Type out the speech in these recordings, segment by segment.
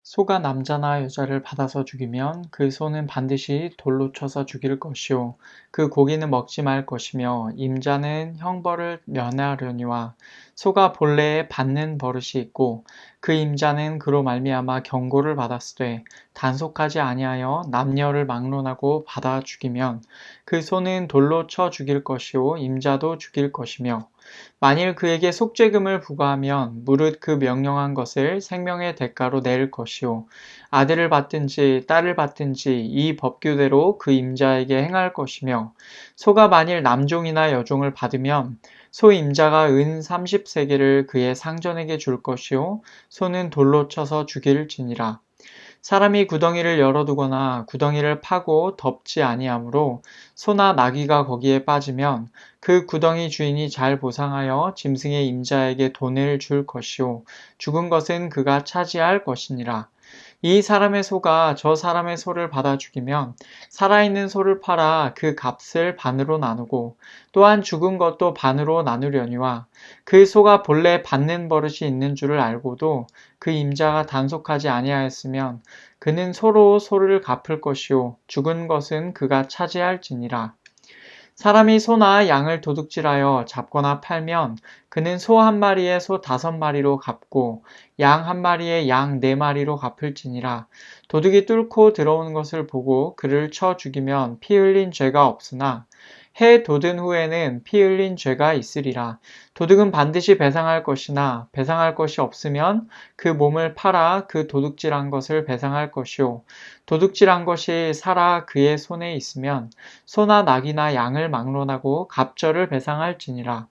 소가 남자나 여자를 받아서 죽이면 그 소는 반드시 돌로 쳐서 죽일 것이요 그 고기는 먹지 말 것이며 임자는 형벌을 면하려니와 소가 본래에 받는 버릇이 있고 그 임자는 그로 말미암아 경고를 받았으되 단속하지 아니하여 남녀를 막론하고 받아 죽이면 그 소는 돌로 쳐 죽일 것이요 임자도 죽일 것이며 만일 그에게 속죄금을 부과하면 무릇 그 명령한 것을 생명의 대가로 낼 것이요 아들을 받든지 딸을 받든지 이 법규대로 그 임자에게 행할 것이며 소가 만일 남종이나 여종을 받으면 소 임자가 은 30세겔을 그의 상전에게 줄 것이요 소는 돌로 쳐서 죽일지니라. 사람이 구덩이를 열어두거나 구덩이를 파고 덮지 아니하므로 소나 나귀가 거기에 빠지면 그 구덩이 주인이 잘 보상하여 짐승의 임자에게 돈을 줄 것이요 죽은 것은 그가 차지할 것이니라. 이 사람의 소가 저 사람의 소를 받아 죽이면 살아있는 소를 팔아 그 값을 반으로 나누고 또한 죽은 것도 반으로 나누려니와 그 소가 본래 받는 버릇이 있는 줄을 알고도 그 임자가 단속하지 아니하였으면 그는 소로 소를 갚을 것이요 죽은 것은 그가 차지할지니라. 사람이 소나 양을 도둑질하여 잡거나 팔면 그는 소 한 마리에 소 5마리로 갚고 양 한 마리에 양 4마리로 갚을지니라. 도둑이 뚫고 들어오는 것을 보고 그를 쳐 죽이면 피 흘린 죄가 없으나 해 돋은 후에는 피 흘린 죄가 있으리라. 도둑은 반드시 배상할 것이나 배상할 것이 없으면 그 몸을 팔아 그 도둑질한 것을 배상할 것이요 도둑질한 것이 살아 그의 손에 있으면 소나 낙이나 양을 막론하고 갑절을 배상할지니라.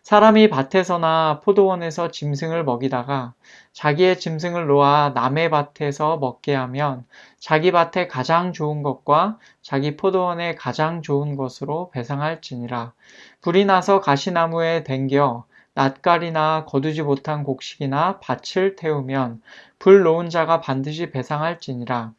사람이 밭에서나 포도원에서 짐승을 먹이다가 자기의 짐승을 놓아 남의 밭에서 먹게 하면 자기 밭에 가장 좋은 것과 자기 포도원에 가장 좋은 것으로 배상할지니라. 불이 나서 가시나무에 댕겨 낫갈이나 거두지 못한 곡식이나 밭을 태우면 불 놓은 자가 반드시 배상할지니라.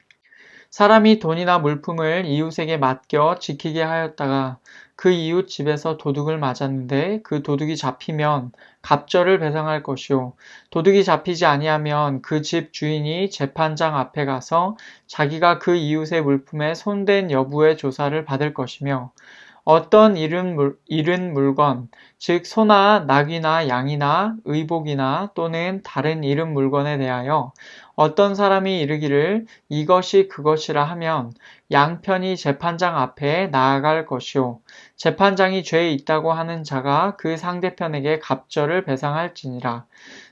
사람이 돈이나 물품을 이웃에게 맡겨 지키게 하였다가 그 이웃 집에서 도둑을 맞았는데 그 도둑이 잡히면 갑절을 배상할 것이요 도둑이 잡히지 아니하면 그 집 주인이 재판장 앞에 가서 자기가 그 이웃의 물품에 손댄 여부의 조사를 받을 것이며 어떤 잃은 물건, 즉 소나 낙이나 양이나 의복이나 또는 다른 잃은 물건에 대하여 어떤 사람이 이르기를 이것이 그것이라 하면 양편이 재판장 앞에 나아갈 것이요 재판장이 죄에 있다고 하는 자가 그 상대편에게 갑절을 배상할지니라.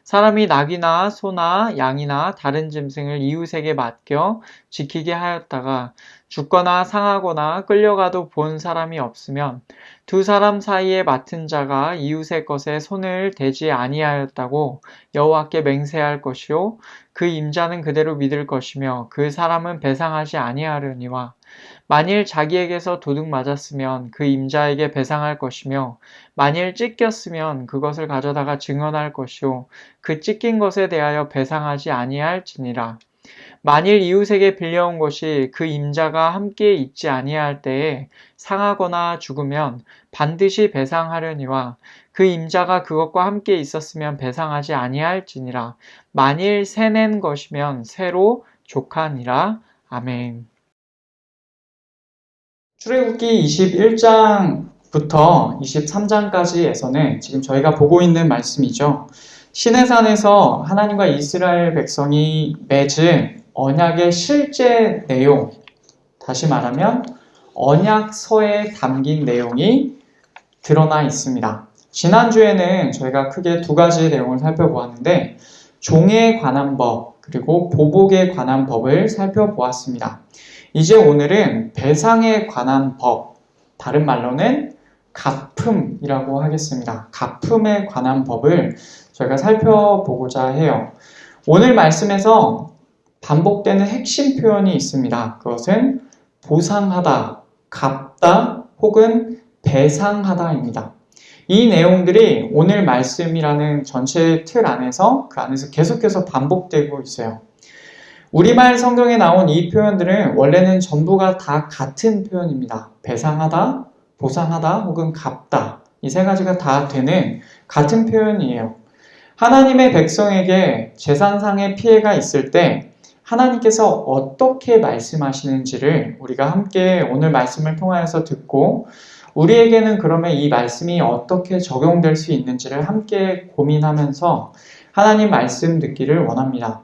사람이 낙이나 소나 양이나 다른 짐승을 이웃에게 맡겨 지키게 하였다가 죽거나 상하거나 끌려가도 본 사람이 없으면 두 사람 사이에 맡은 자가 이웃의 것에 손을 대지 아니하였다고 여호와께 맹세할 것이요 그 임자는 그대로 믿을 것이며 그 사람은 배상하지 아니하려니와 만일 자기에게서 도둑 맞았으면 그 임자에게 배상할 것이며 만일 찢겼으면 그것을 가져다가 증언할 것이요 그 찢긴 것에 대하여 배상하지 아니할지니라. 만일 이웃에게 빌려온 것이 그 임자가 함께 있지 아니할 때에 상하거나 죽으면 반드시 배상하려니와 그 임자가 그것과 함께 있었으면 배상하지 아니할지니라. 만일 새낸 것이면 새로 족하니라. 아멘. 출애굽기 21장부터 23장까지에서는 지금 저희가 보고 있는 말씀이죠. 시내산에서 하나님과 이스라엘 백성이 맺은 언약의 실제 내용, 다시 말하면 언약서에 담긴 내용이 드러나 있습니다. 지난주에는 저희가 크게 2가지 내용을 살펴보았는데 종에 관한 법 그리고 보복에 관한 법을 살펴보았습니다. 이제 오늘은 배상에 관한 법, 다른 말로는 갚음이라고 하겠습니다. 갚음에 관한 법을 저희가 살펴보고자 해요. 오늘 말씀에서 반복되는 핵심 표현이 있습니다. 그것은 보상하다, 갚다 혹은 배상하다입니다. 이 내용들이 오늘 말씀이라는 전체 틀 안에서 그 안에서 계속해서 반복되고 있어요. 우리말 성경에 나온 이 표현들은 원래는 전부가 다 같은 표현입니다. 배상하다, 보상하다 혹은 갚다. 이 3가지가 다 되는 같은 표현이에요. 하나님의 백성에게 재산상의 피해가 있을 때 하나님께서 어떻게 말씀하시는지를 우리가 함께 오늘 말씀을 통하여서 듣고 우리에게는 그러면 이 말씀이 어떻게 적용될 수 있는지를 함께 고민하면서 하나님 말씀 듣기를 원합니다.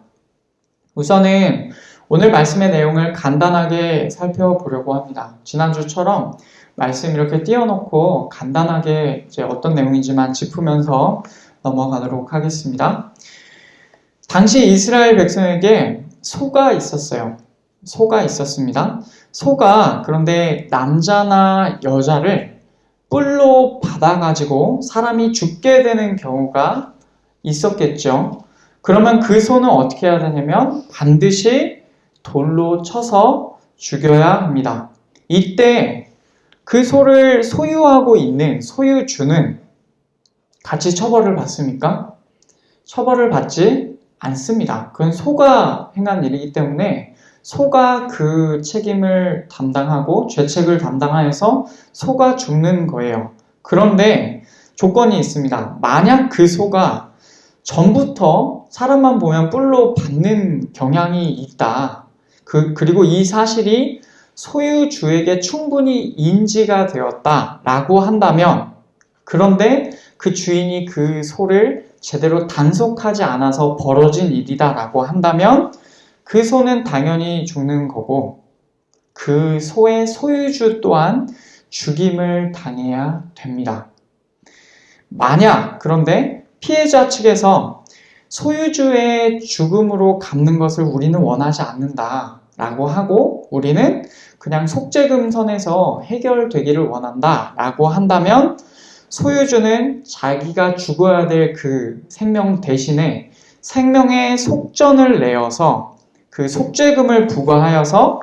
우선은 오늘 말씀의 내용을 간단하게 살펴보려고 합니다. 지난주처럼 말씀 이렇게 띄워놓고 간단하게 이제 어떤 내용인지만 짚으면서 넘어가도록 하겠습니다. 당시 이스라엘 백성에게 소가 있었어요. 소가 있었습니다. 소가 그런데 남자나 여자를 뿔로 받아가지고 사람이 죽게 되는 경우가 있었겠죠. 그러면 그 소는 어떻게 해야 되냐면 반드시 돌로 쳐서 죽여야 합니다. 이때 그 소를 소유하고 있는 소유주는 같이 처벌을 받습니까? 처벌을 받지 않습니다. 그건 소가 행한 일이기 때문에 소가 그 책임을 담당하고 죄책을 담당하여서 소가 죽는 거예요. 그런데 조건이 있습니다. 만약 그 소가 전부터 사람만 보면 뿔로 받는 경향이 있다. 그리고 이 사실이 소유주에게 충분히 인지가 되었다라고 한다면, 그런데 그 주인이 그 소를 제대로 단속하지 않아서 벌어진 일이다라고 한다면 그 소는 당연히 죽는 거고 그 소의 소유주 또한 죽임을 당해야 됩니다. 만약 그런데 피해자 측에서 소유주의 죽음으로 갚는 것을 우리는 원하지 않는다라고 하고 우리는 그냥 속죄금 선에서 해결되기를 원한다라고 한다면 소유주는 자기가 죽어야 될 그 생명 대신에 생명의 속전을 내어서 그 속죄금을 부과하여서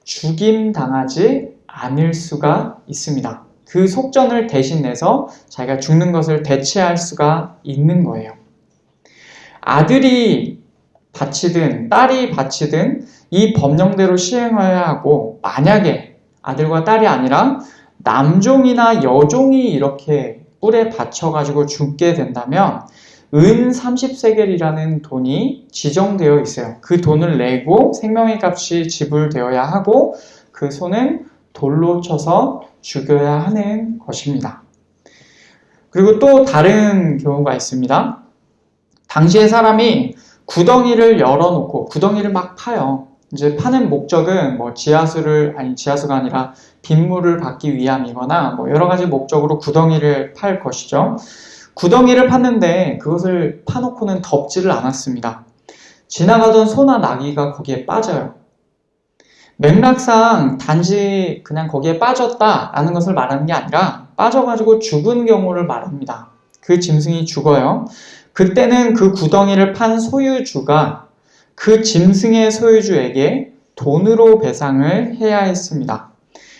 죽임당하지 않을 수가 있습니다. 그 속전을 대신 내서 자기가 죽는 것을 대체할 수가 있는 거예요. 아들이 바치든 딸이 바치든 이 법령대로 시행해야 하고, 만약에 아들과 딸이 아니라 남종이나 여종이 이렇게 뿔에 받쳐가지고 죽게 된다면 은 30세겔이라는 돈이 지정되어 있어요. 그 돈을 내고 생명의 값이 지불되어야 하고 그 소는 돌로 쳐서 죽여야 하는 것입니다. 그리고 또 다른 경우가 있습니다. 당시에 사람이 구덩이를 열어놓고 구덩이를 막 파요. 이제 파는 목적은 지하수가 아니라 빗물을 받기 위함이거나 여러 가지 목적으로 구덩이를 팔 것이죠. 구덩이를 팠는데 그것을 파놓고는 덮지를 않았습니다. 지나가던 소나 나귀가 거기에 빠져요. 맥락상 단지 그냥 거기에 빠졌다라는 것을 말하는 게 아니라 빠져가지고 죽은 경우를 말합니다. 그 짐승이 죽어요. 그때는 그 구덩이를 판 소유주가 그 짐승의 소유주에게 돈으로 배상을 해야 했습니다.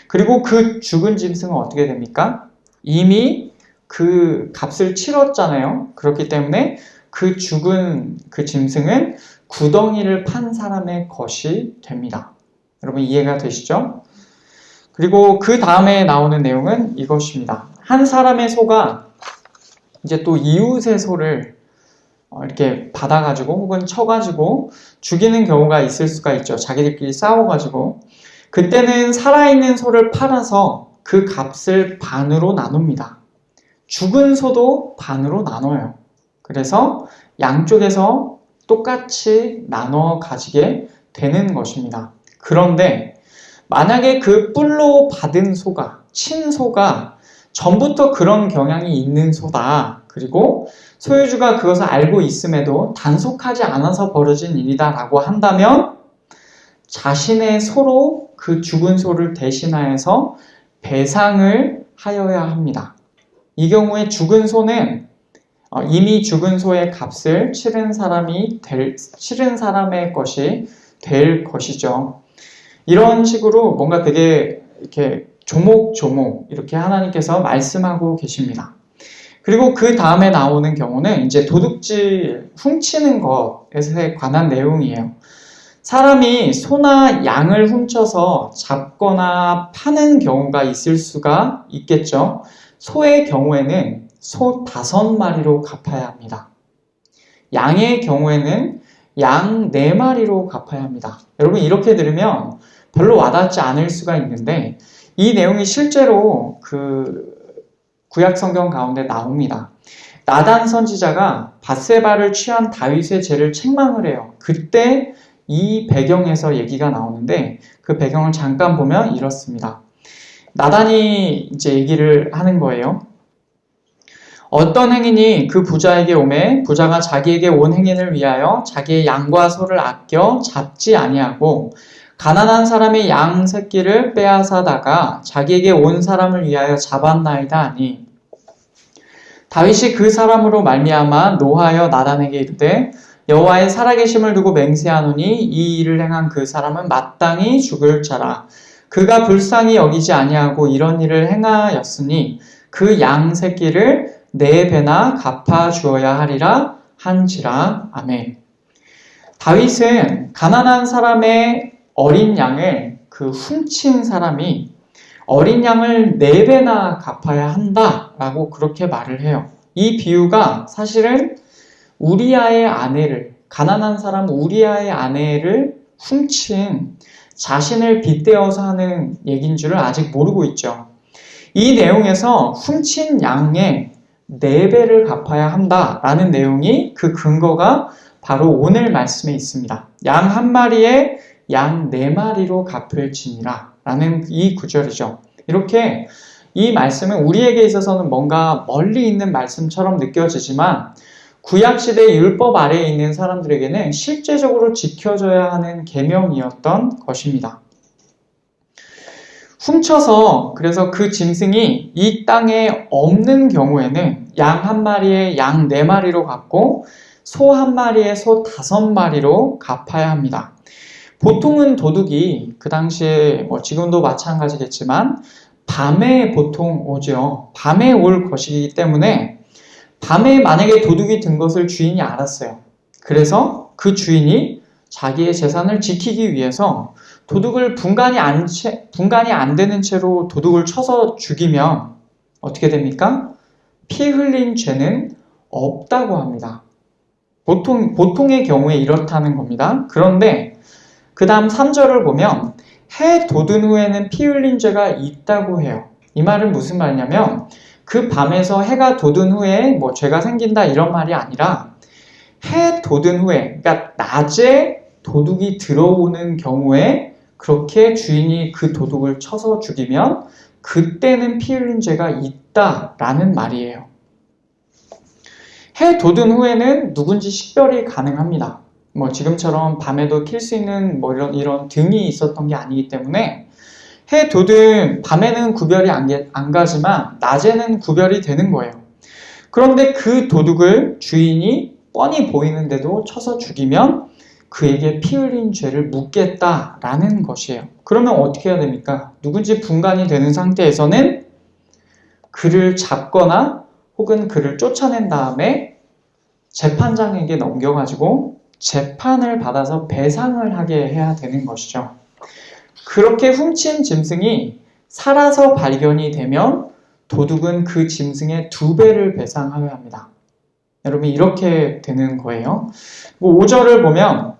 그리고 그 죽은 짐승은 어떻게 됩니까? 이미 그 값을 치렀잖아요. 그렇기 때문에 그 죽은 그 짐승은 구덩이를 판 사람의 것이 됩니다. 여러분 이해가 되시죠? 그리고 그 다음에 나오는 내용은 이것입니다. 한 사람의 소가 이제 또 이웃의 소를 이렇게 받아가지고 혹은 쳐가지고 죽이는 경우가 있을 수가 있죠. 자기들끼리 싸워가지고. 그때는 살아있는 소를 팔아서 그 값을 반으로 나눕니다. 죽은 소도 반으로 나눠요. 그래서 양쪽에서 똑같이 나눠 가지게 되는 것입니다. 그런데 만약에 그 뿔로 받은 소가, 친 소가 전부터 그런 경향이 있는 소다. 그리고 소유주가 그것을 알고 있음에도 단속하지 않아서 벌어진 일이다라고 한다면 자신의 소로 그 죽은 소를 대신하여서 배상을 하여야 합니다. 이 경우에 죽은 소는 이미 죽은 소의 값을 치른 사람의 것이 될 것이죠. 이런 식으로 뭔가 되게 이렇게 조목조목 이렇게 하나님께서 말씀하고 계십니다. 그리고 그 다음에 나오는 경우는 이제 도둑질, 훔치는 것에 관한 내용이에요. 사람이 소나 양을 훔쳐서 잡거나 파는 경우가 있을 수가 있겠죠. 소의 경우에는 소 5마리로 갚아야 합니다. 양의 경우에는 양 4마리로 갚아야 합니다. 여러분 이렇게 들으면 별로 와닿지 않을 수가 있는데 이 내용이 실제로 그 구약 성경 가운데 나옵니다. 나단 선지자가 밧세바를 취한 다윗의 죄를 책망을 해요. 그때 이 배경에서 얘기가 나오는데 그 배경을 잠깐 보면 이렇습니다. 나단이 이제 얘기를 하는 거예요. 어떤 행인이 그 부자에게 오매 부자가 자기에게 온 행인을 위하여 자기의 양과 소를 아껴 잡지 아니하고 가난한 사람의 양 새끼를 빼앗아다가 자기에게 온 사람을 위하여 잡았나이다 하니 다윗이 그 사람으로 말미암아 노하여 나단에게 이르되 여호와의 살아계심을 두고 맹세하노니 이 일을 행한 그 사람은 마땅히 죽을 자라. 그가 불쌍히 여기지 아니하고 이런 일을 행하였으니 그 양 새끼를 4배나 갚아 주어야 하리라 한지라. 아멘. 다윗은 가난한 사람의 어린 양을 훔친 사람이 어린 양을 4배나 갚아야 한다라고 그렇게 말을 해요. 이 비유가 사실은 우리아의 아내를, 가난한 사람 우리아의 아내를 훔친 자신을 빗대어서 하는 얘기인 줄을 아직 모르고 있죠. 이 내용에서 훔친 양의 4배를 갚아야 한다라는 내용이 그 근거가 바로 오늘 말씀에 있습니다. 양 1마리에 양 4마리로 갚을지니라 라는 이 구절이죠. 이렇게 이 말씀은 우리에게 있어서는 뭔가 멀리 있는 말씀처럼 느껴지지만 구약시대 율법 아래에 있는 사람들에게는 실제적으로 지켜져야 하는 계명이었던 것입니다. 훔쳐서 그래서 그 짐승이 이 땅에 없는 경우에는 양 1마리에 양 4마리로 갚고 소 1마리에 소 5마리로 갚아야 합니다. 보통은 도둑이 그 당시에 지금도 마찬가지겠지만 밤에 보통 오죠. 밤에 올 것이기 때문에 밤에 만약에 도둑이 든 것을 주인이 알았어요. 그래서 그 주인이 자기의 재산을 지키기 위해서 도둑을 분간이 안 되는 채로 도둑을 쳐서 죽이면 어떻게 됩니까? 피 흘린 죄는 없다고 합니다. 보통의 경우에 이렇다는 겁니다. 그런데 그 다음 3절을 보면 해 돋은 후에는 피 흘린 죄가 있다고 해요. 이 말은 무슨 말이냐면 그 밤에서 해가 돋은 후에 죄가 생긴다 이런 말이 아니라 해 돋은 후에, 그러니까 낮에 도둑이 들어오는 경우에 그렇게 주인이 그 도둑을 쳐서 죽이면 그때는 피 흘린 죄가 있다라는 말이에요. 해 돋은 후에는 누군지 식별이 가능합니다. 지금처럼 밤에도 킬 수 있는 이런 등이 있었던 게 아니기 때문에 해 돋은 밤에는 구별이 안 가지만 낮에는 구별이 되는 거예요. 그런데 그 도둑을 주인이 뻔히 보이는데도 쳐서 죽이면 그에게 피 흘린 죄를 묻겠다라는 것이에요. 그러면 어떻게 해야 됩니까? 누군지 분간이 되는 상태에서는 그를 잡거나 혹은 그를 쫓아낸 다음에 재판장에게 넘겨가지고 재판을 받아서 배상을 하게 해야 되는 것이죠. 그렇게 훔친 짐승이 살아서 발견이 되면 도둑은 그 짐승의 2배를 배상하여야 합니다. 여러분 이렇게 되는 거예요. 5절을 보면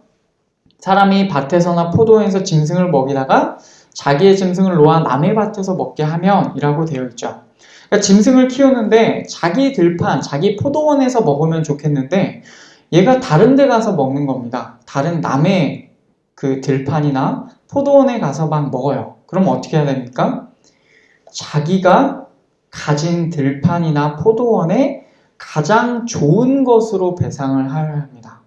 사람이 밭에서나 포도원에서 짐승을 먹이다가 자기의 짐승을 놓아 남의 밭에서 먹게 하면 이라고 되어 있죠. 그러니까 짐승을 키우는데 자기 들판, 자기 포도원에서 먹으면 좋겠는데 얘가 다른 데 가서 먹는 겁니다. 다른 남의 그 들판이나 포도원에 가서 막 먹어요. 그럼 어떻게 해야 됩니까? 자기가 가진 들판이나 포도원에 가장 좋은 것으로 배상을 하여야 합니다.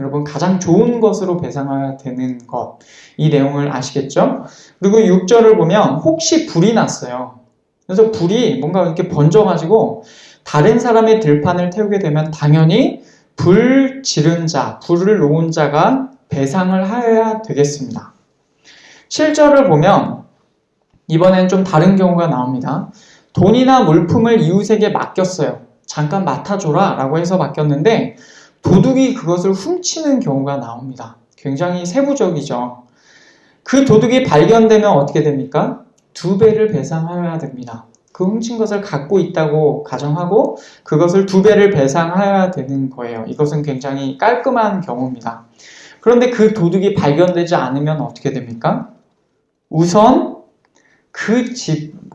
여러분 가장 좋은 것으로 배상해야 되는 것, 이 내용을 아시겠죠? 그리고 6절을 보면 혹시 불이 났어요. 그래서 불이 뭔가 이렇게 번져가지고 다른 사람의 들판을 태우게 되면 당연히 불 지른 자, 불을 놓은 자가 배상을 하여야 되겠습니다. 7절을 보면 이번엔 좀 다른 경우가 나옵니다. 돈이나 물품을 이웃에게 맡겼어요. 잠깐 맡아줘라 라고 해서 맡겼는데 도둑이 그것을 훔치는 경우가 나옵니다. 굉장히 세부적이죠. 그 도둑이 발견되면 어떻게 됩니까? 2배를 배상하여야 됩니다. 그 훔친 것을 갖고 있다고 가정하고 그것을 2배를 배상해야 되는 거예요. 이것은 굉장히 깔끔한 경우입니다. 그런데 그 도둑이 발견되지 않으면 어떻게 됩니까? 우선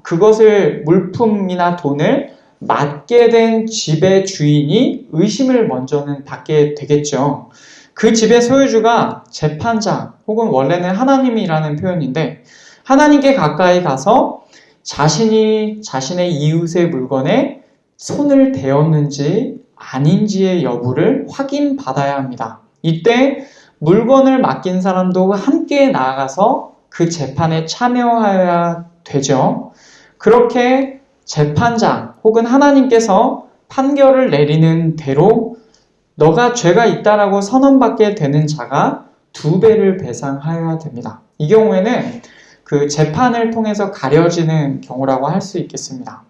그것을 물품이나 돈을 맡게 된 집의 주인이 의심을 먼저는 받게 되겠죠. 그 집의 소유주가 재판장 혹은 원래는 하나님이라는 표현인데 하나님께 가까이 가서 자신의 이웃의 물건에 손을 대었는지 아닌지의 여부를 확인받아야 합니다. 이때 물건을 맡긴 사람도 함께 나아가서 그 재판에 참여해야 되죠. 그렇게 재판장 혹은 하나님께서 판결을 내리는 대로 너가 죄가 있다라고 선언받게 되는 자가 2배를 배상해야 됩니다. 이 경우에는 그 재판을 통해서 가려지는 경우라고 할 수 있겠습니다.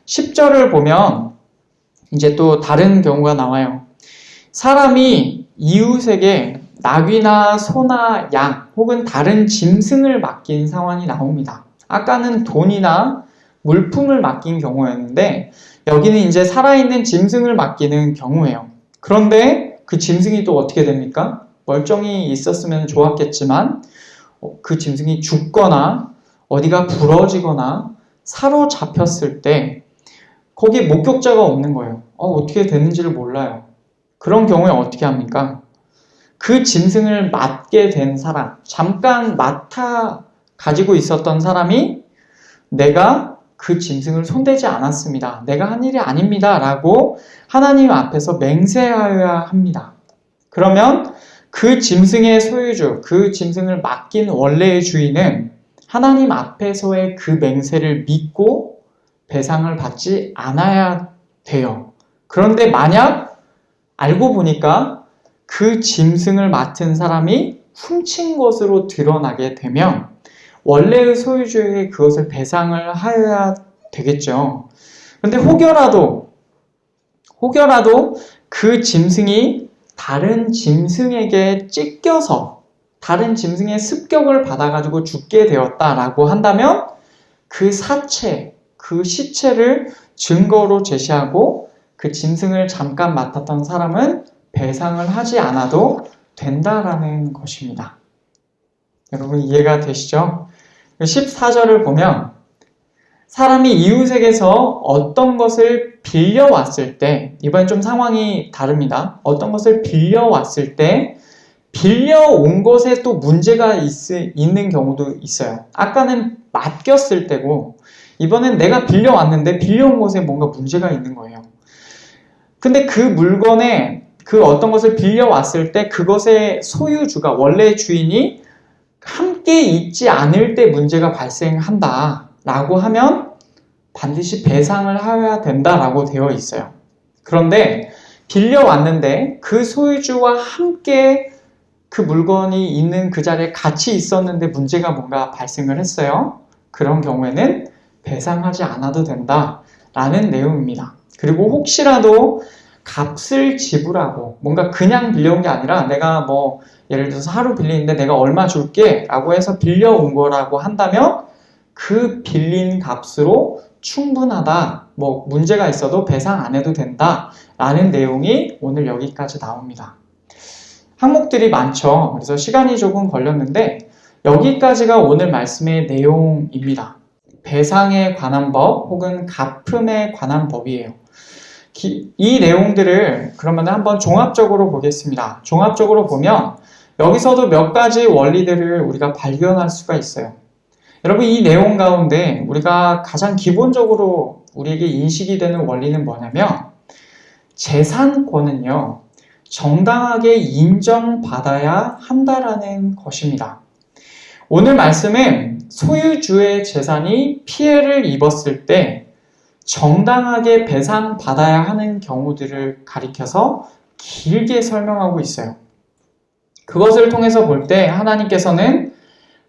10절을 보면 이제 또 다른 경우가 나와요. 사람이 이웃에게 나귀나 소나 양 혹은 다른 짐승을 맡긴 상황이 나옵니다. 아까는 돈이나 물품을 맡긴 경우였는데 여기는 이제 살아있는 짐승을 맡기는 경우예요. 그런데 그 짐승이 또 어떻게 됩니까? 멀쩡히 있었으면 좋았겠지만 그 짐승이 죽거나 어디가 부러지거나 사로잡혔을 때 거기에 목격자가 없는 거예요. 어떻게 됐는지를 몰라요. 그런 경우에 어떻게 합니까? 그 짐승을 맡게 된 사람, 잠깐 맡아 가지고 있었던 사람이 내가 그 짐승을 손대지 않았습니다. 내가 한 일이 아닙니다. 라고 하나님 앞에서 맹세하여야 합니다. 그러면 그 짐승의 소유주, 그 짐승을 맡긴 원래의 주인은 하나님 앞에서의 그 맹세를 믿고 배상을 받지 않아야 돼요. 그런데 만약 알고 보니까 그 짐승을 맡은 사람이 훔친 것으로 드러나게 되면 원래의 소유주에게 그것을 배상을 하여야 되겠죠. 그런데 혹여라도 그 짐승이 다른 짐승에게 찢겨서 다른 짐승의 습격을 받아가지고 죽게 되었다라고 한다면 그 시체를 증거로 제시하고 그 짐승을 잠깐 맡았던 사람은 배상을 하지 않아도 된다라는 것입니다. 여러분 이해가 되시죠? 14절을 보면 사람이 이웃에게서 어떤 것을 빌려왔을 때, 이번엔 좀 상황이 다릅니다. 어떤 것을 빌려왔을 때 빌려온 것에 또 문제가 있는 경우도 있어요. 아까는 맡겼을 때고 이번엔 내가 빌려왔는데 빌려온 것에 뭔가 문제가 있는 거예요. 근데 그 물건에 그 어떤 것을 빌려왔을 때 그것의 소유주가 원래 주인이 함께 있지 않을 때 문제가 발생한다 라고 하면 반드시 배상을 해야 된다라고 되어 있어요. 그런데 빌려왔는데 그 소유주와 함께 그 물건이 있는 그 자리에 같이 있었는데 문제가 뭔가 발생을 했어요. 그런 경우에는 배상하지 않아도 된다라는 내용입니다. 그리고 혹시라도 값을 지불하고 뭔가 그냥 빌려온 게 아니라 내가 예를 들어서 하루 빌리는데 내가 얼마 줄게 라고 해서 빌려온 거라고 한다면 그 빌린 값으로 충분하다, 문제가 있어도 배상 안 해도 된다 라는 내용이 오늘 여기까지 나옵니다. 항목들이 많죠. 그래서 시간이 조금 걸렸는데 여기까지가 오늘 말씀의 내용입니다. 배상에 관한 법 혹은 갚음에 관한 법이에요. 이 내용들을 그러면 한번 종합적으로 보겠습니다. 종합적으로 보면 여기서도 몇 가지 원리들을 우리가 발견할 수가 있어요. 여러분 이 내용 가운데 우리가 가장 기본적으로 우리에게 인식이 되는 원리는 뭐냐면 재산권은요 정당하게 인정받아야 한다라는 것입니다. 오늘 말씀은 소유주의 재산이 피해를 입었을 때 정당하게 배상받아야 하는 경우들을 가리켜서 길게 설명하고 있어요. 그것을 통해서 볼 때 하나님께서는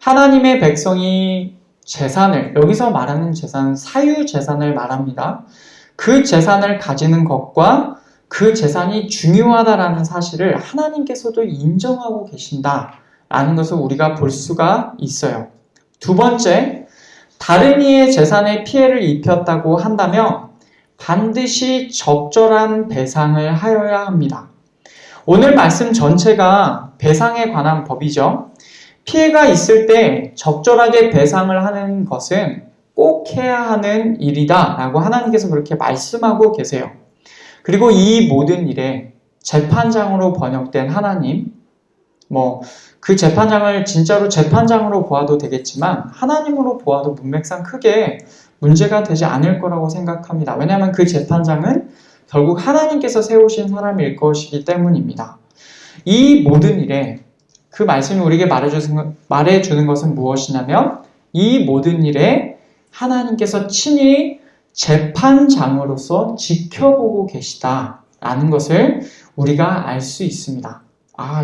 하나님의 백성이 재산을, 여기서 말하는 재산은 사유재산을 말합니다. 그 재산을 가지는 것과 그 재산이 중요하다라는 사실을 하나님께서도 인정하고 계신다라는 것을 우리가 볼 수가 있어요. 두 번째, 다른 이의 재산에 피해를 입혔다고 한다면 반드시 적절한 배상을 하여야 합니다. 오늘 말씀 전체가 배상에 관한 법이죠. 피해가 있을 때 적절하게 배상을 하는 것은 꼭 해야 하는 일이다 라고 하나님께서 그렇게 말씀하고 계세요. 그리고 이 모든 일에 재판장으로 번역된 하나님, 그 재판장을 진짜로 재판장으로 보아도 되겠지만 하나님으로 보아도 문맥상 크게 문제가 되지 않을 거라고 생각합니다. 왜냐하면 그 재판장은 결국 하나님께서 세우신 사람일 것이기 때문입니다. 이 모든 일에 그 말씀이 우리에게 말해주는 것은 무엇이냐면 이 모든 일에 하나님께서 친히 재판장으로서 지켜보고 계시다라는 것을 우리가 알 수 있습니다.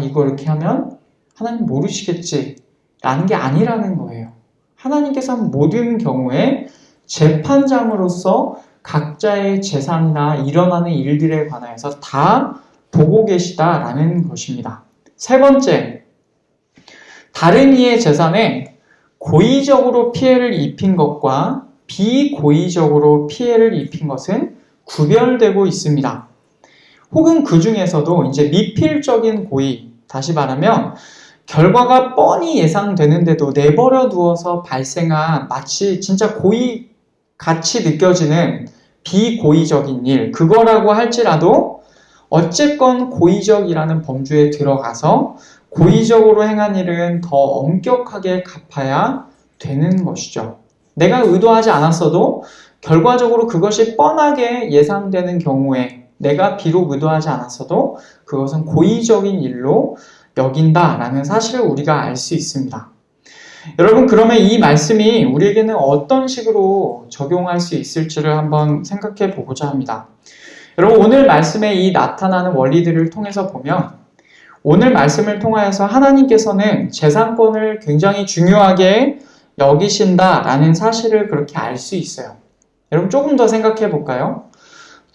이거 이렇게 하면 하나님 모르시겠지 라는 게 아니라는 거예요. 하나님께서 모든 경우에 재판장으로서 각자의 재산이나 일어나는 일들에 관하여서 다 보고 계시다라는 것입니다. 세 번째, 다른 이의 재산에 고의적으로 피해를 입힌 것과 비고의적으로 피해를 입힌 것은 구별되고 있습니다. 혹은 그 중에서도 이제 미필적인 고의, 다시 말하면 결과가 뻔히 예상되는데도 내버려 두어서 발생한 마치 진짜 고의 같이 느껴지는 비고의적인 일, 그거라고 할지라도 어쨌건 고의적이라는 범주에 들어가서 고의적으로 행한 일은 더 엄격하게 갚아야 되는 것이죠. 내가 의도하지 않았어도 결과적으로 그것이 뻔하게 예상되는 경우에 내가 비록 의도하지 않았어도 그것은 고의적인 일로 여긴다라는 사실을 우리가 알 수 있습니다. 여러분, 그러면 이 말씀이 우리에게는 어떤 식으로 적용할 수 있을지를 한번 생각해 보고자 합니다. 여러분, 오늘 말씀에 이 나타나는 원리들을 통해서 보면 오늘 말씀을 통하여서 하나님께서는 재산권을 굉장히 중요하게 여기신다라는 사실을 그렇게 알 수 있어요. 여러분, 조금 더 생각해 볼까요?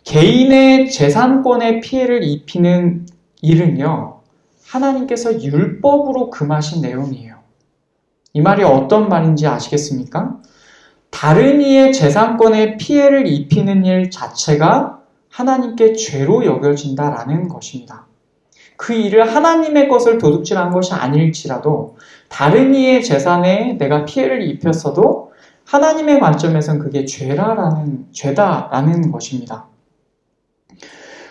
개인의 재산권에 피해를 입히는 일은요, 하나님께서 율법으로 금하신 내용이에요. 이 말이 어떤 말인지 아시겠습니까? 다른 이의 재산권에 피해를 입히는 일 자체가 하나님께 죄로 여겨진다라는 것입니다. 그 일을 하나님의 것을 도둑질한 것이 아닐지라도 다른 이의 재산에 내가 피해를 입혔어도 하나님의 관점에서는 그게 죄다라는 것입니다.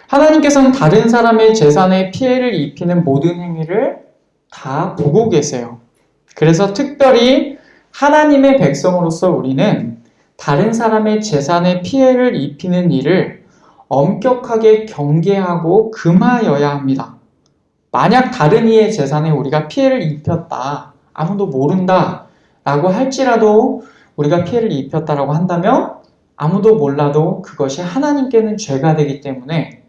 하나님께서는 다른 사람의 재산에 피해를 입히는 모든 행위를 다 보고 계세요. 그래서 특별히 하나님의 백성으로서 우리는 다른 사람의 재산에 피해를 입히는 일을 엄격하게 경계하고 금하여야 합니다. 만약 다른 이의 재산에 우리가 피해를 입혔다, 아무도 모른다 라고 할지라도 우리가 피해를 입혔다라고 한다면 아무도 몰라도 그것이 하나님께는 죄가 되기 때문에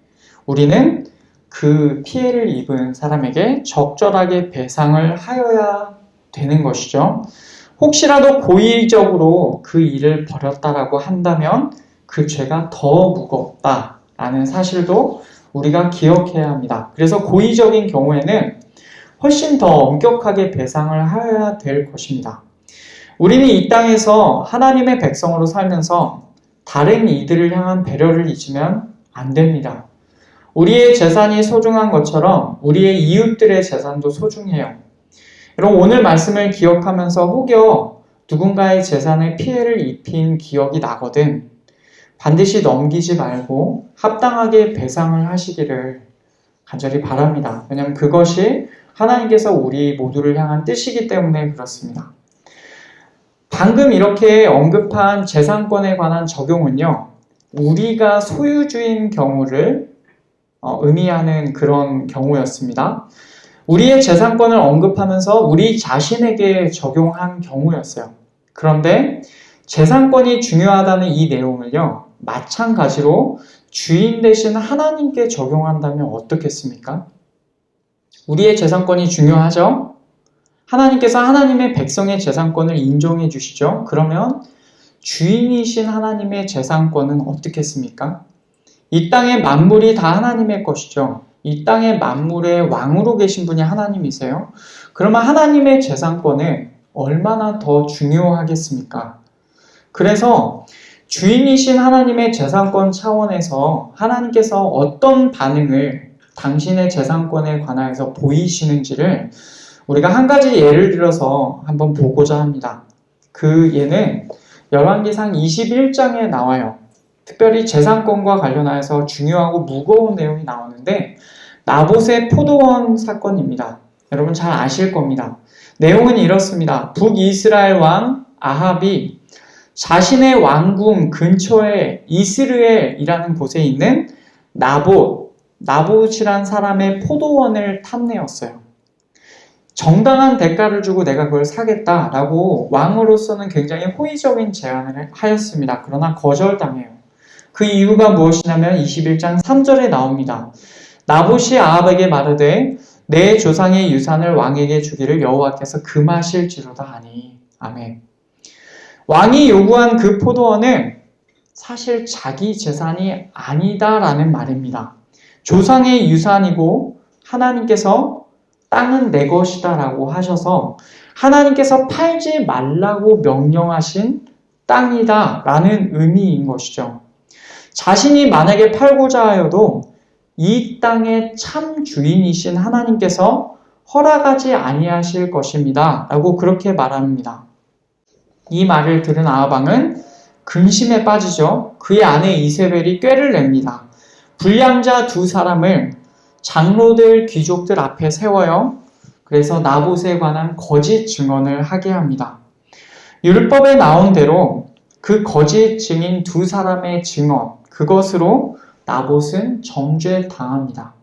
우리는 그 피해를 입은 사람에게 적절하게 배상을 하여야 되는 것이죠. 혹시라도 고의적으로 그 일을 벌였다라고 한다면 그 죄가 더 무겁다라는 사실도 우리가 기억해야 합니다. 그래서 고의적인 경우에는 훨씬 더 엄격하게 배상을 하여야 될 것입니다. 우리는 이 땅에서 하나님의 백성으로 살면서 다른 이들을 향한 배려를 잊으면 안 됩니다. 우리의 재산이 소중한 것처럼 우리의 이웃들의 재산도 소중해요. 여러분, 오늘 말씀을 기억하면서 혹여 누군가의 재산에 피해를 입힌 기억이 나거든 반드시 넘기지 말고 합당하게 배상을 하시기를 간절히 바랍니다. 왜냐하면 그것이 하나님께서 우리 모두를 향한 뜻이기 때문에 그렇습니다. 방금 이렇게 언급한 재산권에 관한 적용은요, 우리가 소유주인 경우를 의미하는 그런 경우였습니다. 우리의 재산권을 언급하면서 우리 자신에게 적용한 경우였어요. 그런데 재산권이 중요하다는 이 내용을요, 마찬가지로 주인 되신 하나님께 적용한다면 어떻겠습니까? 우리의 재산권이 중요하죠? 하나님께서 하나님의 백성의 재산권을 인정해 주시죠? 그러면 주인이신 하나님의 재산권은 어떻겠습니까? 이 땅의 만물이 다 하나님의 것이죠. 이 땅의 만물의 왕으로 계신 분이 하나님이세요. 그러면 하나님의 재산권은 얼마나 더 중요하겠습니까? 그래서 주인이신 하나님의 재산권 차원에서 하나님께서 어떤 반응을 당신의 재산권에 관하여서 보이시는지를 우리가 한 가지 예를 들어서 한번 보고자 합니다. 그 예는 열왕기상 21장에 나와요. 특별히 재산권과 관련하여서 중요하고 무거운 내용이 나오는데 나봇의 포도원 사건입니다. 여러분 잘 아실 겁니다. 내용은 이렇습니다. 북이스라엘 왕 아합이 자신의 왕궁 근처에 이스르엘이라는 곳에 있는 나봇이란 사람의 포도원을 탐내었어요. 정당한 대가를 주고 내가 그걸 사겠다라고 왕으로서는 굉장히 호의적인 제안을 하였습니다. 그러나 거절당해요. 그 이유가 무엇이냐면 21장 3절에 나옵니다. 나봇이 아합에게 말하되 내 조상의 유산을 왕에게 주기를 여호와께서 금하실지로다 하니. 아멘. 왕이 요구한 그 포도원은 사실 자기 재산이 아니다라는 말입니다. 조상의 유산이고 하나님께서 땅은 내 것이다 라고 하셔서 하나님께서 팔지 말라고 명령하신 땅이다 라는 의미인 것이죠. 자신이 만약에 팔고자 하여도 이 땅의 참 주인이신 하나님께서 허락하지 아니하실 것입니다 라고 그렇게 말합니다. 이 말을 들은 아합 왕은 근심에 빠지죠. 그의 아내 이세벨이 꾀를 냅니다. 불량자 두 사람을 장로들, 귀족들 앞에 세워요. 그래서 나봇에 관한 거짓 증언을 하게 합니다. 율법에 나온 대로 그 거짓 증인 두 사람의 증언, 그것으로 나봇은 정죄당합니다.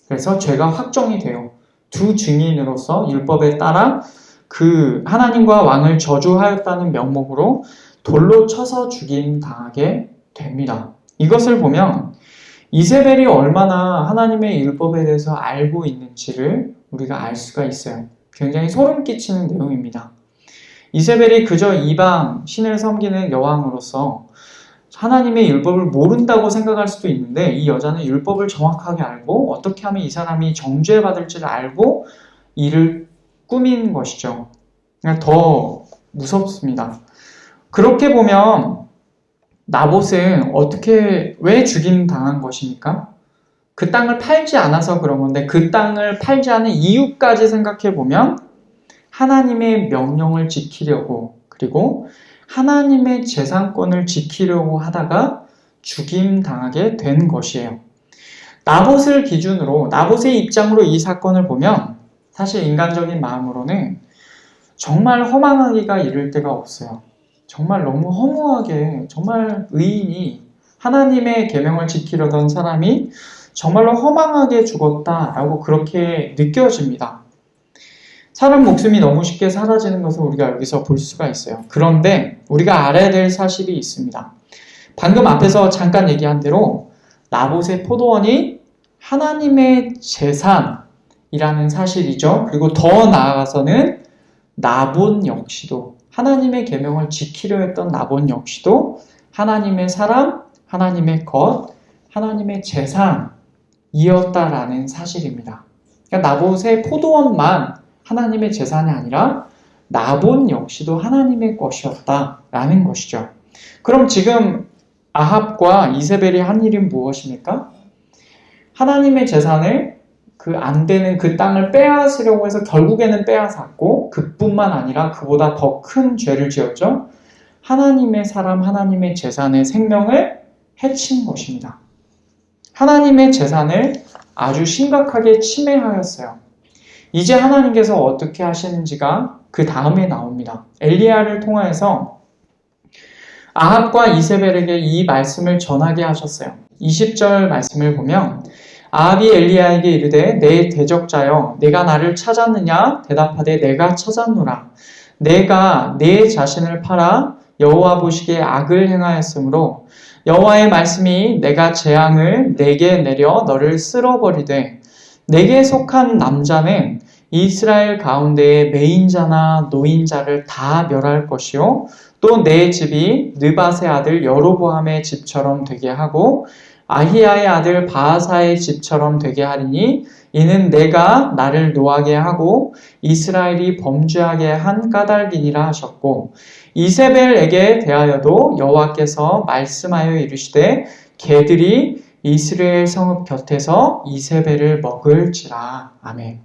그래서 죄가 확정이 돼요. 두 증인으로서 율법에 따라 그 하나님과 왕을 저주하였다는 명목으로 돌로 쳐서 죽임당하게 됩니다. 이것을 보면 이세벨이 얼마나 하나님의 율법에 대해서 알고 있는지를 우리가 알 수가 있어요. 굉장히 소름 끼치는 내용입니다. 이세벨이 그저 이방 신을 섬기는 여왕으로서 하나님의 율법을 모른다고 생각할 수도 있는데 이 여자는 율법을 정확하게 알고 어떻게 하면 이 사람이 정죄받을지를 알고 이를 꾸민 것이죠. 그러니까 더 무섭습니다. 그렇게 보면 나봇은 왜 죽임당한 것입니까? 그 땅을 팔지 않아서 그런 건데 그 땅을 팔지 않은 이유까지 생각해 보면 하나님의 명령을 지키려고 그리고 하나님의 재산권을 지키려고 하다가 죽임당하게 된 것이에요. 나봇을 기준으로 나봇의 입장으로 이 사건을 보면 사실 인간적인 마음으로는 정말 허망하기가 이를 데가 없어요. 정말 너무 허무하게 정말 의인이 하나님의 계명을 지키려던 사람이 정말로 허망하게 죽었다라고 그렇게 느껴집니다. 사람 목숨이 너무 쉽게 사라지는 것을 우리가 여기서 볼 수가 있어요. 그런데 우리가 알아야 될 사실이 있습니다. 방금 앞에서 잠깐 얘기한 대로 나봇의 포도원이 하나님의 재산이라는 사실이죠. 그리고 더 나아가서는 나봇 역시도 하나님의 계명을 지키려 했던 나봇 역시도 하나님의 사람, 하나님의 것, 하나님의 재산이었다라는 사실입니다. 그러니까 나봇의 포도원만 하나님의 재산이 아니라 나봇 역시도 하나님의 것이었다라는 것이죠. 그럼 지금 아합과 이세벨이 한 일은 무엇입니까? 하나님의 재산을 안 되는 그 땅을 빼앗으려고 해서 결국에는 빼앗았고 그뿐만 아니라 그보다 더 큰 죄를 지었죠. 하나님의 사람, 하나님의 재산의 생명을 해친 것입니다. 하나님의 재산을 아주 심각하게 침해하였어요. 이제 하나님께서 어떻게 하시는지가 그 다음에 나옵니다. 엘리야를 통하여서 아합과 이세벨에게 이 말씀을 전하게 하셨어요. 20절 말씀을 보면 아합이 엘리야에게 이르되 내 대적자여 내가 나를 찾았느냐 대답하되 내가 찾았노라. 내가 내 자신을 팔아 여호와 보시기에 악을 행하였으므로 여호와의 말씀이 내가 재앙을 내게 내려 너를 쓸어버리되 내게 속한 남자는 이스라엘 가운데의 매인자나 노인자를 다 멸할 것이요 또 내 집이 느밧의 아들 여로보암의 집처럼 되게 하고 아히야의 아들 바하사의 집처럼 되게 하리니 이는 내가 나를 노하게 하고 이스라엘이 범죄하게 한 까닭이니라 하셨고 이세벨에게 대하여도 여호와께서 말씀하여 이르시되 개들이 이스라엘 성읍 곁에서 이세벨을 먹을지라. 아멘.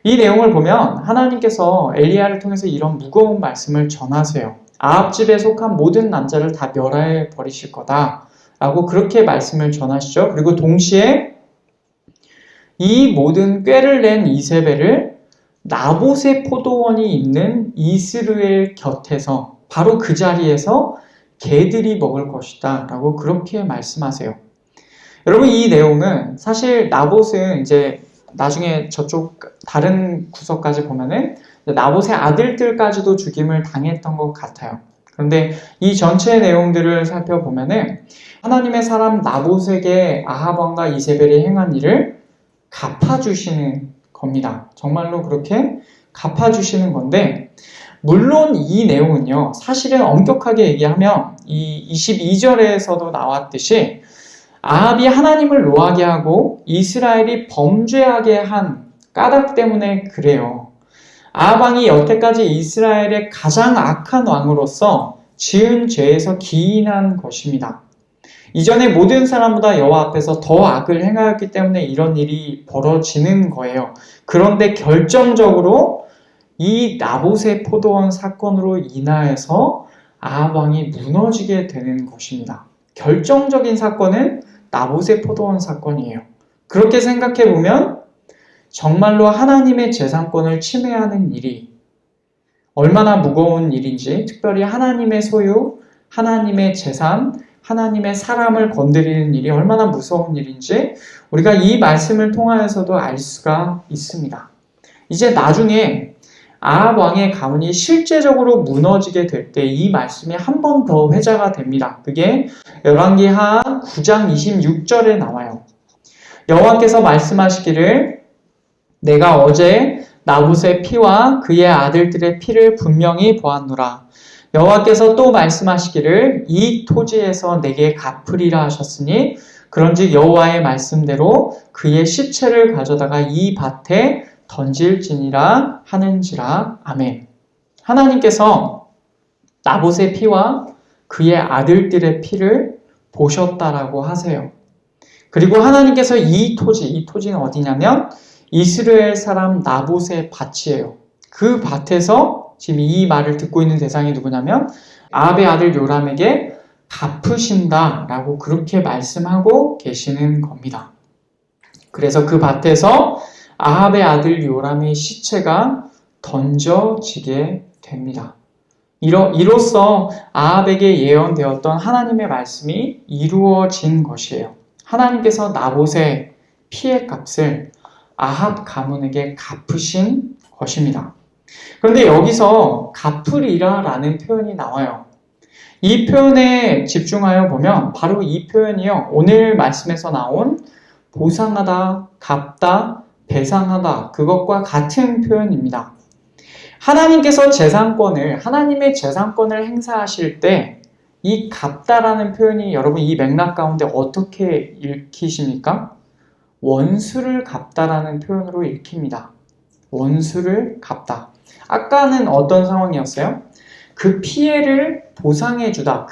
이 내용을 보면 하나님께서 엘리야를 통해서 이런 무거운 말씀을 전하세요. 아합 집에 속한 모든 남자를 다 멸해 버리실 거다 라고 그렇게 말씀을 전하시죠. 그리고 동시에 이 모든 꾀를 낸 이세벨을 나봇의 포도원이 있는 이스라엘 곁에서 바로 그 자리에서 개들이 먹을 것이다 라고 그렇게 말씀하세요. 여러분, 이 내용은 사실 나봇은 이제 나중에 저쪽 다른 구석까지 보면은 나봇의 아들들까지도 죽임을 당했던 것 같아요. 그런데 이 전체 내용들을 살펴보면은 하나님의 사람 나봇에게 아합 왕과 이세벨이 행한 일을 갚아주시는 겁니다. 정말로 그렇게 갚아주시는 건데, 물론 이 내용은요, 사실은 엄격하게 얘기하면 이 22절에서도 나왔듯이 아합이 하나님을 노하게 하고 이스라엘이 범죄하게 한 까닭 때문에 그래요. 아합 왕이 여태까지 이스라엘의 가장 악한 왕으로서 지은 죄에서 기인한 것입니다. 이전에 모든 사람보다 여호와 앞에서 더 악을 행하였기 때문에 이런 일이 벌어지는 거예요. 그런데 결정적으로 이 나봇의 포도원 사건으로 인하여서 아합 왕이 무너지게 되는 것입니다. 결정적인 사건은 나봇의 포도원 사건이에요. 그렇게 생각해 보면 정말로 하나님의 재산권을 침해하는 일이 얼마나 무거운 일인지, 특별히 하나님의 소유, 하나님의 재산, 하나님의 사람을 건드리는 일이 얼마나 무서운 일인지 우리가 이 말씀을 통하여서도 알 수가 있습니다. 이제 나중에 아합 왕의 가문이 실제적으로 무너지게 될 때 이 말씀이 한 번 더 회자가 됩니다. 그게 열왕기하 9장 26절에 나와요. 여호와께서 말씀하시기를 내가 어제 나봇의 피와 그의 아들들의 피를 분명히 보았노라. 여호와께서 또 말씀하시기를 이 토지에서 내게 갚으리라 하셨으니 그런즉 여호와의 말씀대로 그의 시체를 가져다가 이 밭에 던질지니라 하는지라. 아멘. 하나님께서 나봇의 피와 그의 아들들의 피를 보셨다라고 하세요. 그리고 하나님께서 이 토지는 어디냐면 이스라엘 사람 나봇의 밭이에요. 그 밭에서 지금 이 말을 듣고 있는 대상이 누구냐면 아합의 아들 요람에게 갚으신다라고 그렇게 말씀하고 계시는 겁니다. 그래서 그 밭에서 아합의 아들 요람의 시체가 던져지게 됩니다. 이로써 아합에게 예언되었던 하나님의 말씀이 이루어진 것이에요. 하나님께서 나봇의 피의 값을 아합 가문에게 갚으신 것입니다. 그런데 여기서 갚으리라 라는 표현이 나와요. 이 표현에 집중하여 보면 바로 이 표현이요, 오늘 말씀에서 나온 보상하다, 갚다, 배상하다, 그것과 같은 표현입니다. 하나님께서 하나님의 재산권을 행사하실 때 이 갚다라는 표현이 여러분 이 맥락 가운데 어떻게 읽히십니까? 원수를 갚다라는 표현으로 읽힙니다. 원수를 갚다. 아까는 어떤 상황이었어요? 그 피해를 보상해주다,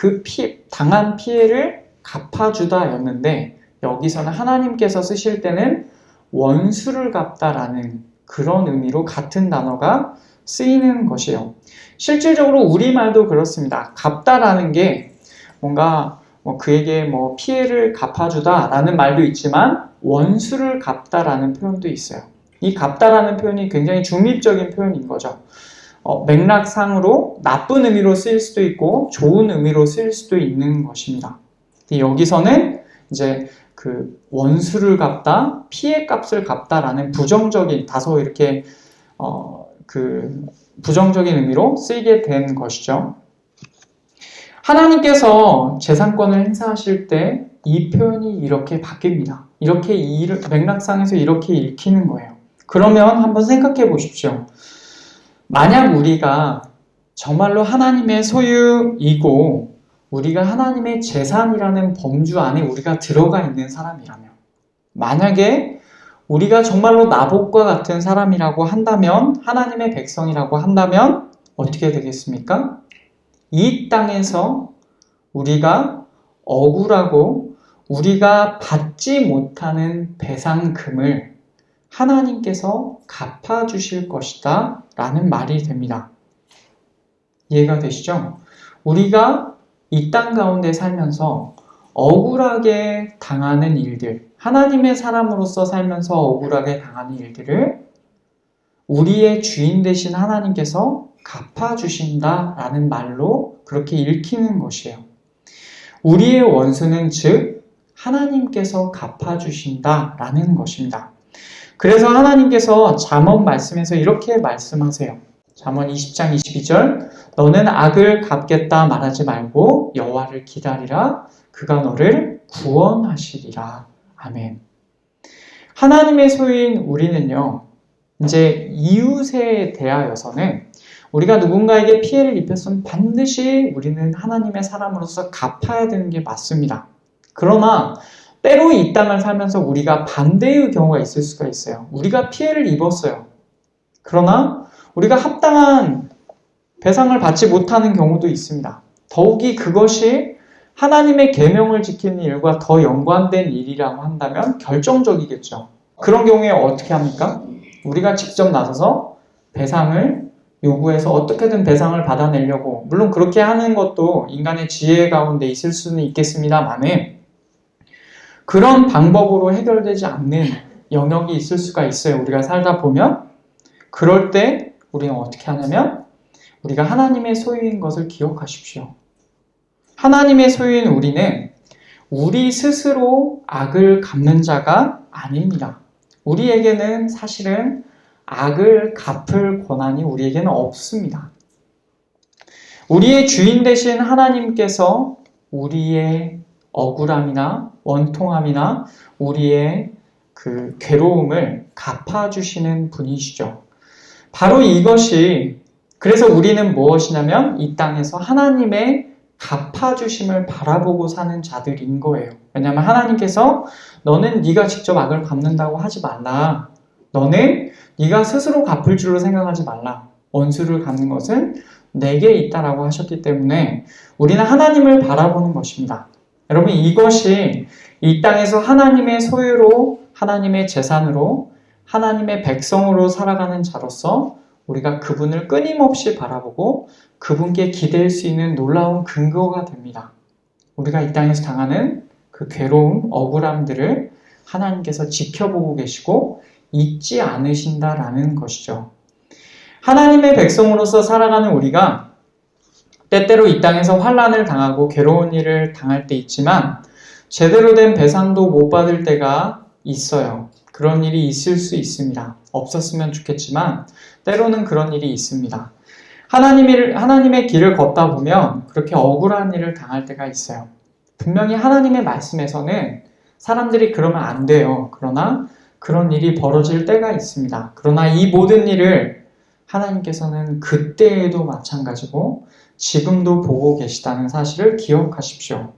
당한 피해를 갚아주다였는데 여기서는 하나님께서 쓰실 때는 원수를 갚다라는 그런 의미로 같은 단어가 쓰이는 것이에요. 실질적으로 우리말도 그렇습니다. 갚다라는 게 뭔가 그에게 피해를 갚아주다라는 말도 있지만 원수를 갚다라는 표현도 있어요. 이 갚다라는 표현이 굉장히 중립적인 표현인 거죠. 맥락상으로 나쁜 의미로 쓰일 수도 있고 좋은 의미로 쓰일 수도 있는 것입니다. 여기서는 이제 그 원수를 갚다, 피해 값을 갚다라는 부정적인 다소 이렇게 부정적인 의미로 쓰이게 된 것이죠. 하나님께서 재산권을 행사하실 때 이 표현이 이렇게 바뀝니다. 이렇게 맥락상에서 이렇게 읽히는 거예요. 그러면 한번 생각해 보십시오. 만약 우리가 정말로 하나님의 소유이고 우리가 하나님의 재산이라는 범주 안에 우리가 들어가 있는 사람이라면, 만약에 우리가 정말로 나봇과 같은 사람이라고 한다면, 하나님의 백성이라고 한다면 어떻게 되겠습니까? 이 땅에서 우리가 억울하고 우리가 받지 못하는 배상금을 하나님께서 갚아주실 것이다 라는 말이 됩니다. 이해가 되시죠? 우리가 이 땅 가운데 살면서 억울하게 당하는 일들, 하나님의 사람으로서 살면서 억울하게 당하는 일들을 우리의 주인 되신 하나님께서 갚아주신다라는 말로 그렇게 읽히는 것이에요. 우리의 원수는 즉 하나님께서 갚아주신다라는 것입니다. 그래서 하나님께서 잠언 말씀에서 이렇게 말씀하세요. 잠언 20장 22절 너는 악을 갚겠다 말하지 말고 여호와를 기다리라 그가 너를 구원하시리라. 아멘. 하나님의 소유인 우리는요. 이제 이웃에 대하여서는 우리가 누군가에게 피해를 입혔으면 반드시 우리는 하나님의 사람으로서 갚아야 되는 게 맞습니다. 그러나 때로 이 땅을 살면서 우리가 반대의 경우가 있을 수가 있어요. 우리가 피해를 입었어요. 그러나 우리가 합당한 배상을 받지 못하는 경우도 있습니다. 더욱이 그것이 하나님의 계명을 지키는 일과 더 연관된 일이라고 한다면 결정적이겠죠. 그런 경우에 어떻게 합니까? 우리가 직접 나서서 배상을 요구해서 어떻게든 배상을 받아내려고, 물론 그렇게 하는 것도 인간의 지혜 가운데 있을 수는 있겠습니다만은 그런 방법으로 해결되지 않는 영역이 있을 수가 있어요. 우리가 살다 보면. 그럴 때 우리는 어떻게 하냐면 우리가 하나님의 소유인 것을 기억하십시오. 하나님의 소유인 우리는 우리 스스로 악을 갚는 자가 아닙니다. 우리에게는 사실은 악을 갚을 권한이 우리에게는 없습니다. 우리의 주인 되신 하나님께서 우리의 억울함이나 원통함이나 우리의 그 괴로움을 갚아주시는 분이시죠. 바로 이것이, 그래서 우리는 무엇이냐면 이 땅에서 하나님의 갚아주심을 바라보고 사는 자들인 거예요. 왜냐하면 하나님께서 너는 네가 직접 악을 갚는다고 하지 말라. 너는 네가 스스로 갚을 줄로 생각하지 말라. 원수를 갚는 것은 내게 있다라고 하셨기 때문에 우리는 하나님을 바라보는 것입니다. 여러분, 이것이 이 땅에서 하나님의 소유로, 하나님의 재산으로, 하나님의 백성으로 살아가는 자로서 우리가 그분을 끊임없이 바라보고 그분께 기댈 수 있는 놀라운 근거가 됩니다. 우리가 이 땅에서 당하는 그 괴로움, 억울함들을 하나님께서 지켜보고 계시고 잊지 않으신다라는 것이죠. 하나님의 백성으로서 살아가는 우리가 때때로 이 땅에서 환난을 당하고 괴로운 일을 당할 때 있지만 제대로 된 배상도 못 받을 때가 있어요. 그런 일이 있을 수 있습니다. 없었으면 좋겠지만 때로는 그런 일이 있습니다. 하나님의 길을 걷다 보면 그렇게 억울한 일을 당할 때가 있어요. 분명히 하나님의 말씀에서는 사람들이 그러면 안 돼요. 그러나 그런 일이 벌어질 때가 있습니다. 그러나 이 모든 일을 하나님께서는 그때에도 마찬가지고 지금도 보고 계시다는 사실을 기억하십시오.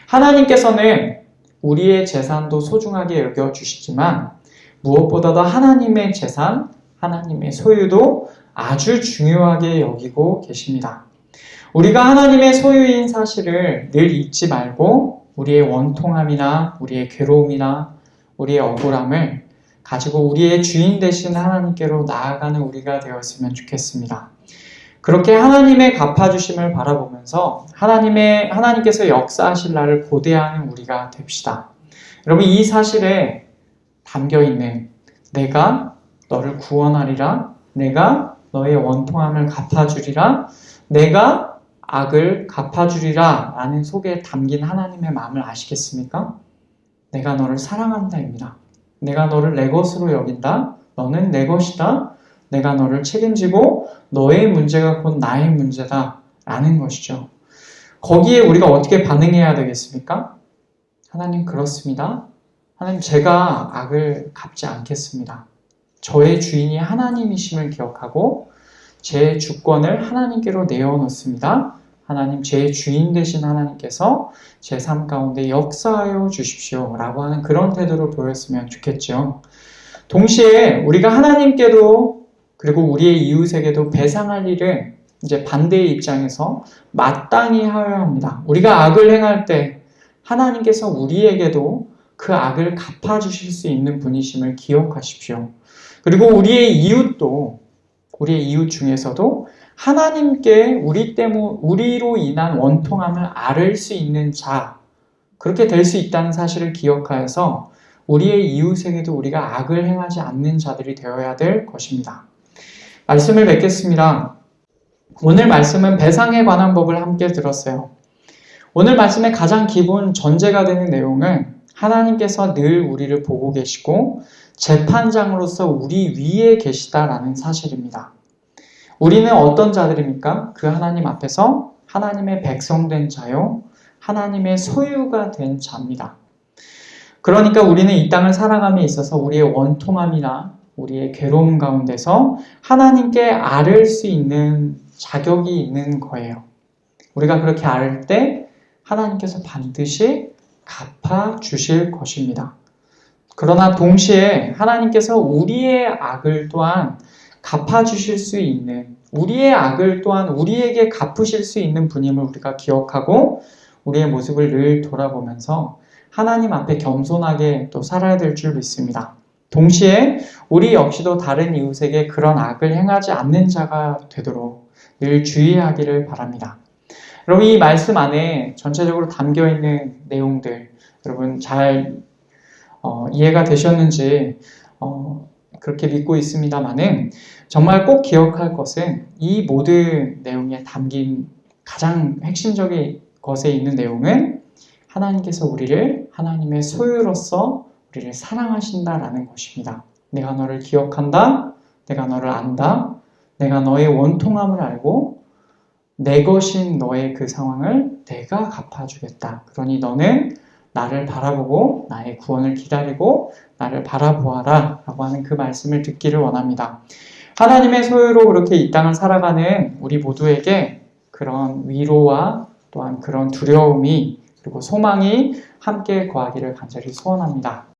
하나님께서는 우리의 재산도 소중하게 여겨주시지만 무엇보다도 하나님의 재산, 하나님의 소유도 아주 중요하게 여기고 계십니다. 우리가 하나님의 소유인 사실을 늘 잊지 말고 우리의 원통함이나 우리의 괴로움이나 우리의 억울함을 가지고 우리의 주인 되신 하나님께로 나아가는 우리가 되었으면 좋겠습니다. 그렇게 하나님의 갚아주심을 바라보면서 하나님께서 역사하실 날을 고대하는 우리가 됩시다. 여러분, 이 사실에 담겨있는 내가 너를 구원하리라, 내가 너의 원통함을 갚아주리라, 내가 악을 갚아주리라 라는 속에 담긴 하나님의 마음을 아시겠습니까? 내가 너를 사랑한다입니다. 내가 너를 내 것으로 여긴다. 너는 내 것이다. 내가 너를 책임지고 너의 문제가 곧 나의 문제다 라는 것이죠. 거기에 우리가 어떻게 반응해야 되겠습니까? 하나님, 그렇습니다. 하나님, 제가 악을 갚지 않겠습니다. 저의 주인이 하나님이심을 기억하고 제 주권을 하나님께로 내어놓습니다. 하나님, 제 주인 되신 하나님께서 제 삶 가운데 역사하여 주십시오 라고 하는 그런 태도를 보였으면 좋겠죠. 동시에 우리가 하나님께도 그리고 우리의 이웃에게도 배상할 일을 이제 반대의 입장에서 마땅히 하여야 합니다. 우리가 악을 행할 때 하나님께서 우리에게도 그 악을 갚아주실 수 있는 분이심을 기억하십시오. 그리고 우리의 이웃 중에서도 하나님께 우리로 인한 원통함을 앓을 수 있는 자, 그렇게 될 수 있다는 사실을 기억하여서 우리의 이웃에게도 우리가 악을 행하지 않는 자들이 되어야 될 것입니다. 말씀을 맺겠습니다. 오늘 말씀은 배상에 관한 법을 함께 들었어요. 오늘 말씀의 가장 기본 전제가 되는 내용은 하나님께서 늘 우리를 보고 계시고 재판장으로서 우리 위에 계시다라는 사실입니다. 우리는 어떤 자들입니까? 그 하나님 앞에서 하나님의 백성된 자요, 하나님의 소유가 된 자입니다. 그러니까 우리는 이 땅을 살아감에 있어서 우리의 원통함이나 우리의 괴로움 가운데서 하나님께 앓을 수 있는 자격이 있는 거예요. 우리가 그렇게 앓을 때 하나님께서 반드시 갚아주실 것입니다. 그러나 동시에 하나님께서 우리의 악을 또한 갚아주실 수 있는, 우리의 악을 또한 우리에게 갚으실 수 있는 분임을 우리가 기억하고 우리의 모습을 늘 돌아보면서 하나님 앞에 겸손하게 또 살아야 될 줄 믿습니다. 동시에 우리 역시도 다른 이웃에게 그런 악을 행하지 않는 자가 되도록 늘 주의하기를 바랍니다. 여러분, 이 말씀 안에 전체적으로 담겨있는 내용들 여러분 잘 이해가 되셨는지 그렇게 믿고 있습니다만은 정말 꼭 기억할 것은 이 모든 내용에 담긴 가장 핵심적인 것에 있는 내용은 하나님께서 우리를 하나님의 소유로서 우리를 사랑하신다라는 것입니다. 내가 너를 기억한다. 내가 너를 안다. 내가 너의 원통함을 알고 내 것인 너의 그 상황을 내가 갚아주겠다. 그러니 너는 나를 바라보고 나의 구원을 기다리고 나를 바라보아라 라고 하는 그 말씀을 듣기를 원합니다. 하나님의 소유로 그렇게 이 땅을 살아가는 우리 모두에게 그런 위로와 또한 그런 두려움이 그리고 소망이 함께 거하기를 간절히 소원합니다.